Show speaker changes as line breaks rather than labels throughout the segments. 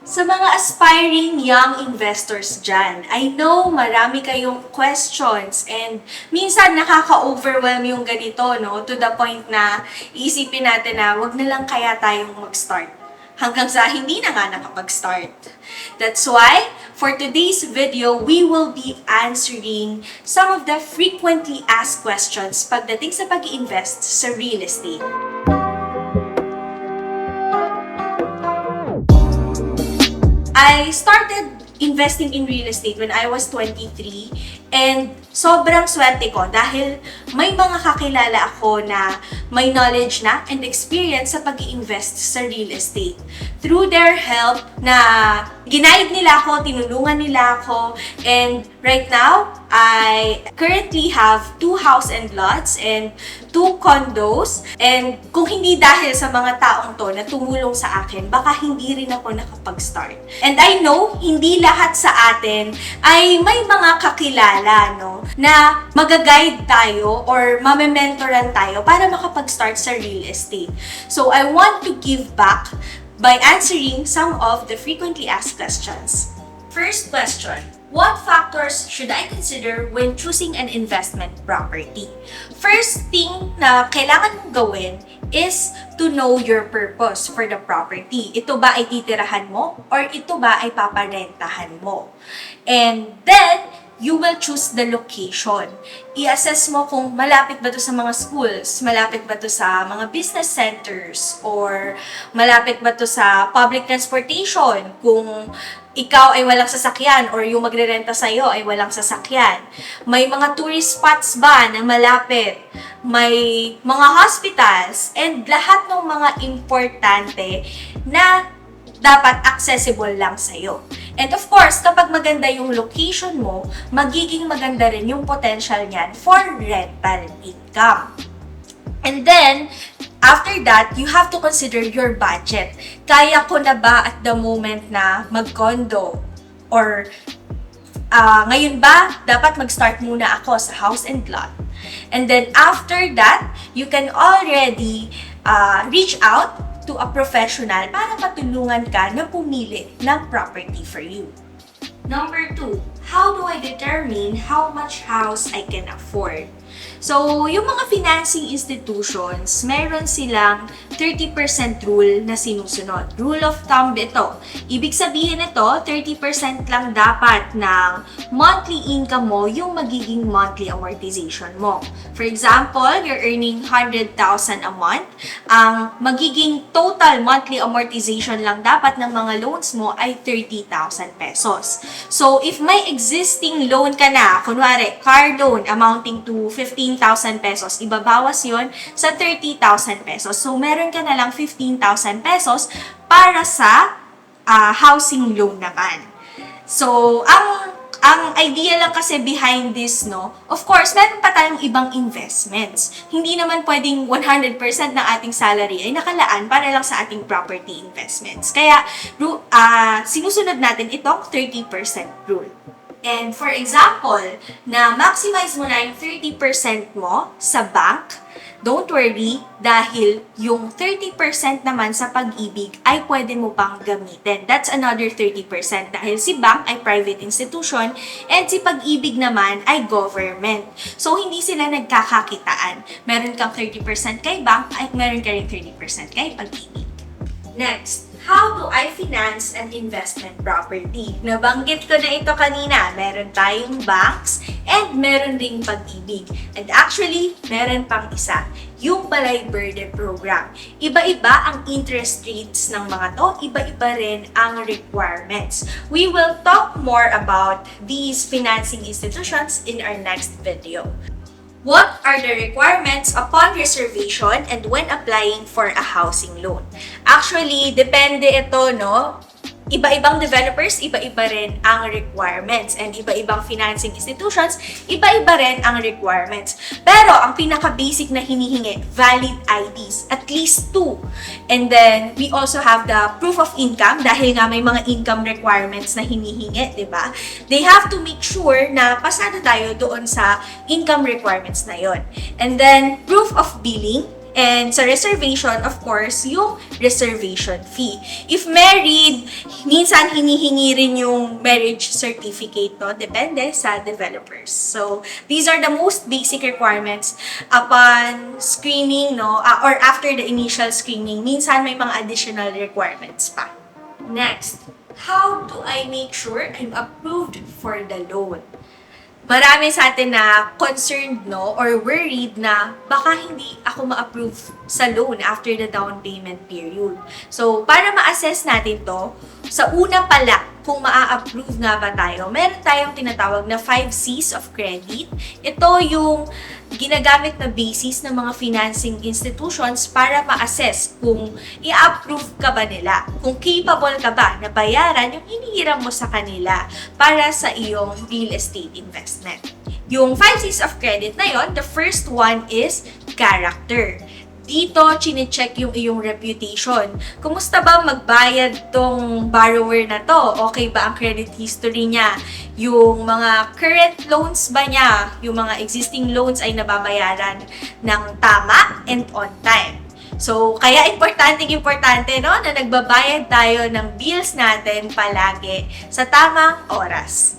Sa mga aspiring young investors dyan, I know marami kayong questions and minsan nakaka-overwhelm yung ganito, no? To the point na iisipin natin na wag na lang kaya tayong mag-start. Hanggang sa hindi na nga nakapag-start. That's why, for today's video, we will be answering some of the frequently asked questions pagdating sa pag-invest sa real estate. I started investing in real estate when I was 23 and sobrang swerte ko dahil may mga kakilala ako na may knowledge na and experience sa pag-i-invest sa real estate. Through their help na ginaid nila ako, tinulungan nila ako, and right now, I currently have 2 house and lots and 2 condos. And kung hindi dahil sa mga taong to na tumulong sa akin, baka hindi rin ako nakapag-start. And I know, hindi lahat sa atin ay may mga kakilala, no, na magaguide tayo or mame-mentoran tayo para makapag-start sa real estate. So I want to give back by answering some of the frequently asked questions. First question, what factors should I consider when choosing an investment property? First thing na kailangan mong gawin is to know your purpose for the property. Ito ba ay titirahan mo or ito ba ay paparentahan mo? And then, you will choose the location. I-assess mo kung malapit ba to sa mga schools, malapit ba to sa mga business centers, or malapit ba to sa public transportation, kung ikaw ay walang sasakyan or yung magrerenta sa'yo ay walang sasakyan. May mga tourist spots ba na malapit? May mga hospitals and lahat ng mga importante na dapat accessible lang sa'yo. And of course, kapag maganda yung location mo, magiging maganda rin yung potential niyan for rental income. And then, after that, you have to consider your budget. Kaya ko na ba at the moment na mag-condo? Or ngayon ba, dapat mag-start muna ako sa house and lot? And then after that, you can already reach out to a professional para matulungan ka na pumili ng property for you. Number 2, how do I determine how much house I can afford? So, yung mga financing institutions, meron silang 30% rule na sinusunod. Rule of thumb ito. Ibig sabihin ito, 30% lang dapat ng monthly income mo yung magiging monthly amortization mo. For example, you're earning 100,000 a month. Ang magiging total monthly amortization lang dapat ng mga loans mo ay 30,000 pesos. So, if may existing loan ka na, kunwari, car loan amounting to 15,000 pesos, ibabawas yon sa 30,000 pesos. So, meron ka na lang 15,000 pesos para sa housing loan naman. So, ang idea lang kasi behind this, no, of course, meron pa tayong ibang investments. Hindi naman pwedeng 100% ng ating salary ay nakalaan para lang sa ating property investments. Kaya, sinusunod natin itong 30% rule. And for example, na maximize mo na yung 30% mo sa bank, don't worry dahil yung 30% naman sa pag-ibig ay pwede mo pang gamitin. That's another 30% dahil si bank ay private institution and si pag-ibig naman ay government. So, hindi sila nagkakakitaan. Meron kang 30% kay bank at meron ka rin 30% kay pag-ibig. Next, how do I finance an investment property? Nabanggit ko na ito kanina. Meron tayong banks and meron ding pag-ibig. And actually, meron pang isa, yung Balay Verde program. Iba-iba ang interest rates ng mga to, iba-iba rin ang requirements. We will talk more about these financing institutions in our next video. What are the requirements upon reservation and when applying for a housing loan? Actually, depende ito, no? Iba-ibang developers, iba-iba rin ang requirements. And iba-ibang financing institutions, iba-iba rin ang requirements. Pero, ang pinaka-basic na hinihingi, valid IDs. At least 2. And then, we also have the proof of income dahil nga may mga income requirements na hinihingi, di ba? They have to make sure na pasado tayo doon sa income requirements na yon. And then, proof of billing. And sa reservation, of course, yung reservation fee. If married, minsan hinihingi rin yung marriage certificate, no? Depende sa developers. So, these are the most basic requirements upon screening, no? Or after the initial screening. Minsan may mga additional requirements pa. Next, how do I make sure I'm approved for the loan? Marami sa atin na concerned, no, or worried na baka hindi ako ma-approve sa loan after the down payment period. So, para ma-assess natin to, sa una pala, kung maa-approve nga ba tayo, meron tayong tinatawag na 5 C's of credit. Ito yung ginagamit na basis ng mga financing institutions para ma-assess kung i-approve ka ba nila, kung capable ka ba na bayaran yung hinihiram mo sa kanila para sa iyong real estate investment. Yung 5 C's of credit na yon, the first one is character. Dito, chine-check yung iyong reputation. Kumusta ba magbayad tong borrower na to? Okay ba ang credit history niya? Yung mga current loans ba niya? Yung mga existing loans ay nababayaran ng tama and on time? So, kaya importante, no, na nagbabayad tayo ng bills natin palagi sa tamang oras.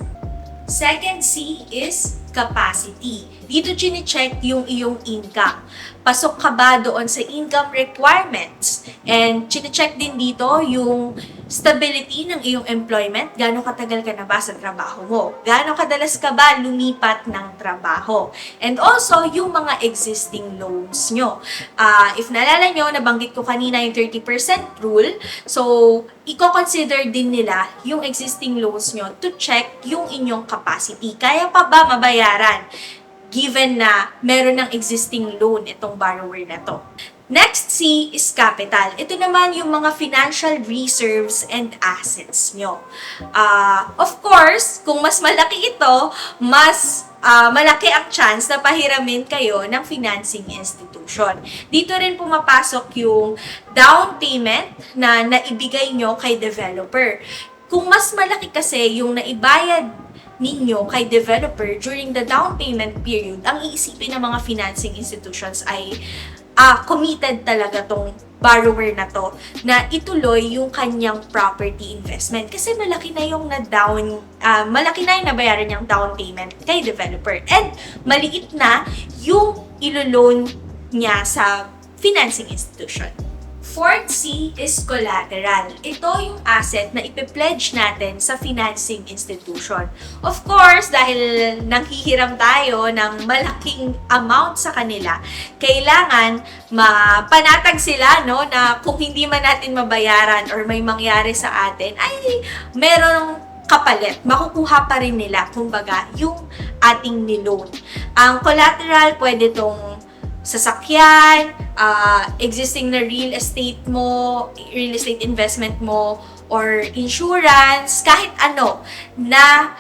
Second C is capacity. Dito chine-check yung iyong income. Pasok ka ba doon sa income requirements? And chine-check din dito yung stability ng iyong employment. Gaano katagal ka na ba sa trabaho mo? Gaano kadalas ka ba lumipat ng trabaho? And also, yung mga existing loans nyo. If naalala nyo, nabanggit ko kanina yung 30% rule. So, i-consider din nila yung existing loans nyo to check yung inyong capacity. Kaya pa ba mabayaran? Given na meron ng existing loan itong borrower na to. Next C is capital. Ito naman yung mga financial reserves and assets nyo. Of course, kung mas malaki ito, mas malaki ang chance na pahiramin kayo ng financing institution. Dito rin pumapasok yung down payment na naibigay nyo kay developer. Kung mas malaki kasi yung naibayad ninyo kay developer during the down payment period, ang iisipin ng mga financing institutions ay committed talaga tong borrower na to na ituloy yung kanyang property investment kasi malaki na yung malaki na yung nabayaran niyang down payment kay developer and maliit na yung ilo-loan niya sa financing institution. Fourth C is collateral. Ito yung asset na ipipledge natin sa financing institution. Of course, dahil nanghihiram tayo ng malaking amount sa kanila, kailangan mapanatag sila, no, na kung hindi man natin mabayaran or may mangyari sa atin, ay merong kapalit. Makukuha pa rin nila, kumbaga, yung ating niloan. Ang collateral, pwede tong sasakyan, existing na real estate mo, real estate investment mo, or insurance, kahit ano na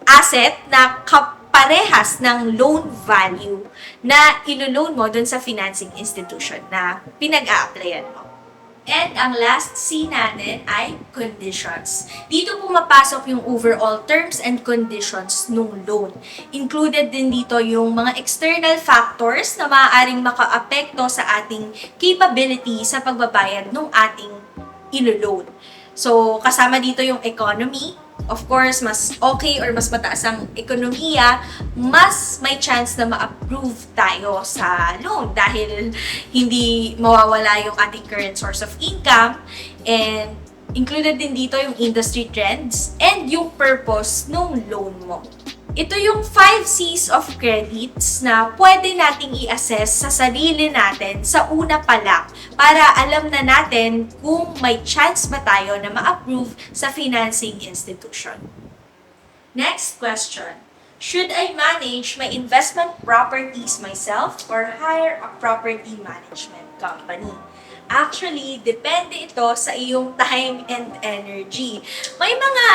asset na kaparehas ng loan value na ilo-loan mo dun sa financing institution na pinag-a-applyan mo. And ang last C natin ay conditions. Dito pumapasok yung overall terms and conditions ng loan. Included din dito yung mga external factors na maaaring makaapekto sa ating capability sa pagbabayad ng ating ilo-loan. So, kasama dito yung economy. Of course, mas okay or mas mataas ang ekonomiya, mas may chance na ma-approve tayo sa loan dahil hindi mawawala yung ating current source of income, and included din dito yung industry trends and yung purpose ng loan mo. Ito yung 5 C's of credits na pwede nating i-assess sa sarili natin sa una pa lang para alam na natin kung may chance ba tayo na ma-approve sa financing institution. Next question. Should I manage my investment properties myself or hire a property management company? Actually, depende ito sa iyong time and energy. May mga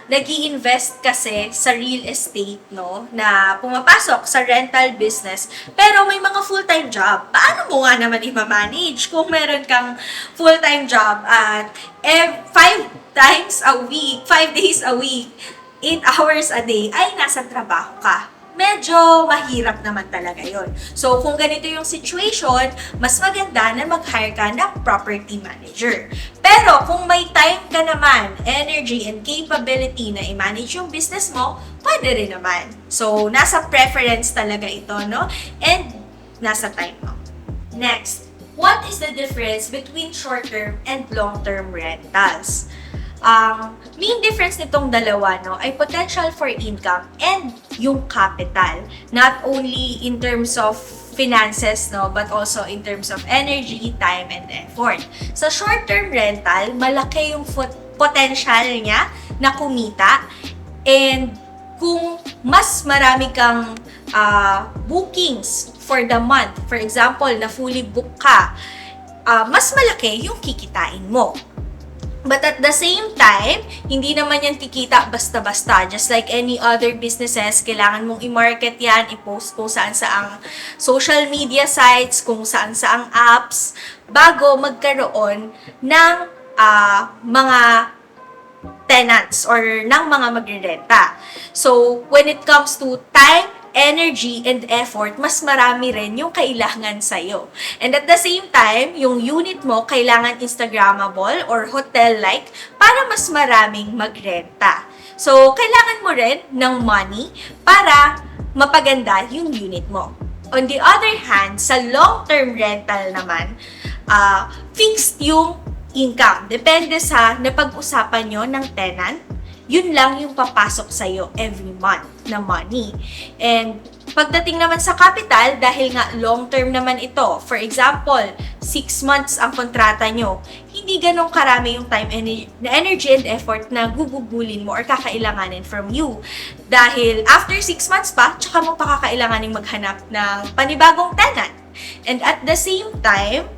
nag-i-invest kasi sa real estate, no, na pumapasok sa rental business, pero may mga full-time job. Paano mo nga naman i-manage kung meron kang full-time job at 5 times a week, 5 days a week, 8 hours a day, ay nasa trabaho ka? medyo mahirap naman talaga yon. So, kung ganito yung situation, mas maganda na mag-hire ka ng property manager. Pero, kung may time ka naman, energy and capability na i-manage yung business mo, pwede rin naman. So, nasa preference talaga ito, no? And, nasa time mo. Next, what is the difference between short-term and long-term rentals? Main difference nitong dalawa, no, ay potential for income and yung capital. Not only in terms of finances, no, but also in terms of energy, time, and effort. Sa short-term rental, malaki yung potential niya na kumita, and kung mas marami kang bookings for the month, for example, na fully book ka, mas malaki yung kikitain mo. But at the same time, hindi naman yan kikita basta-basta. Just like any other businesses, kailangan mong i-market yan, i-post kung saan-saang social media sites, kung saan-saang apps, bago magkaroon ng mga tenants or ng mga magre-renta. So, when it comes to time, energy, and effort, mas marami rin yung kailangan sa'yo. And at the same time, yung unit mo kailangan Instagrammable or hotel-like para mas maraming magrenta. So, kailangan mo rin ng money para mapaganda yung unit mo. On the other hand, sa long-term rental naman, fixed yung income. Depende sa napag-usapan nyo ng tenant, yun lang yung papasok sa'yo every month na money. And pagdating naman sa capital, dahil nga long-term naman ito, for example, 6 months ang kontrata nyo, hindi ganun karami yung time, energy, and effort na gugugulin mo or kakailanganin from you. Dahil after 6 months pa, tsaka mo pa kakailanganin maghanap ng panibagong tenant. And at the same time,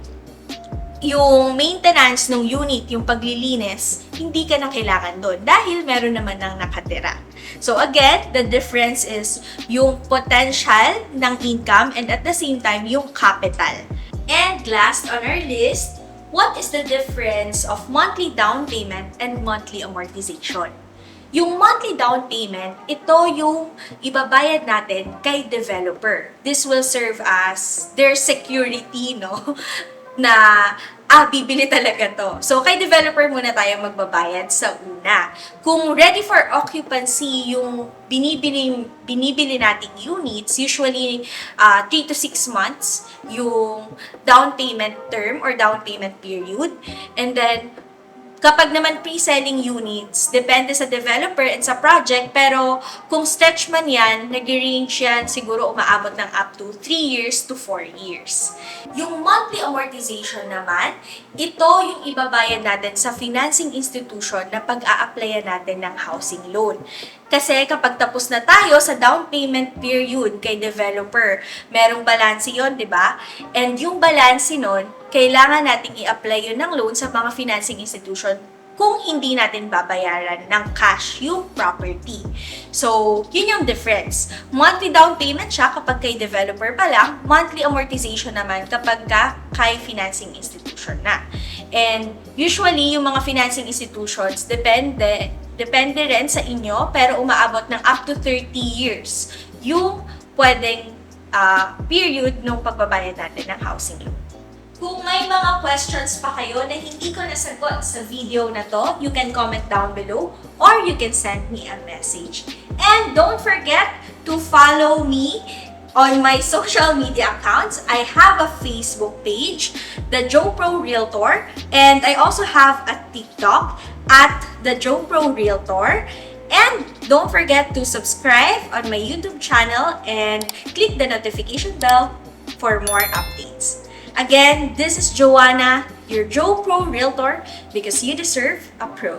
yung maintenance ng unit, yung paglilinis, hindi ka na kailangan doon dahil meron naman nang nakatira. So again, the difference is yung potential ng income and at the same time, yung capital. And last on our list, what is the difference of monthly down payment and monthly amortization? Yung monthly down payment, ito yung ibabayad natin kay developer. This will serve as their security, no? Na bibili talaga to. So, kay developer muna tayo magbabayad sa una. Kung ready for occupancy yung binibili nating units, usually 3 to 6 months yung down payment term or down payment period. And then, kapag naman pre-selling units, depende sa developer and sa project, pero kung stretch man yan, nag-range yan siguro umaabot ng up to 3 years to 4 years. Yung monthly amortization naman, ito yung ibabayad natin sa financing institution na pag-a-applyan natin ng housing loan. Kasi kapag tapos na tayo sa down payment period kay developer, merong balance yun, di ba? And yung balance nun, kailangan nating i-apply yun ng loan sa mga financing institution kung hindi natin babayaran ng cash yung property. So, yun yung difference. Monthly down payment siya kapag kay developer pa lang, monthly amortization naman kapag kay financing institution na. And usually, yung mga financing institutions, depende rin sa inyo, pero umaabot ng up to 30 years yung pwedeng period ng pagbabayad natin ng housing loan. Kung may mga questions pa kayo na hindi ko nasagot sa video na to, you can comment down below or you can send me a message. And don't forget to follow me on my social media accounts. I have a Facebook page, The JoPro Realtor, and I also have a TikTok at The JoPro Realtor. And don't forget to subscribe on my YouTube channel and click the notification bell for more updates. Again, this is Joanna, your JoPro Realtor, because you deserve a pro.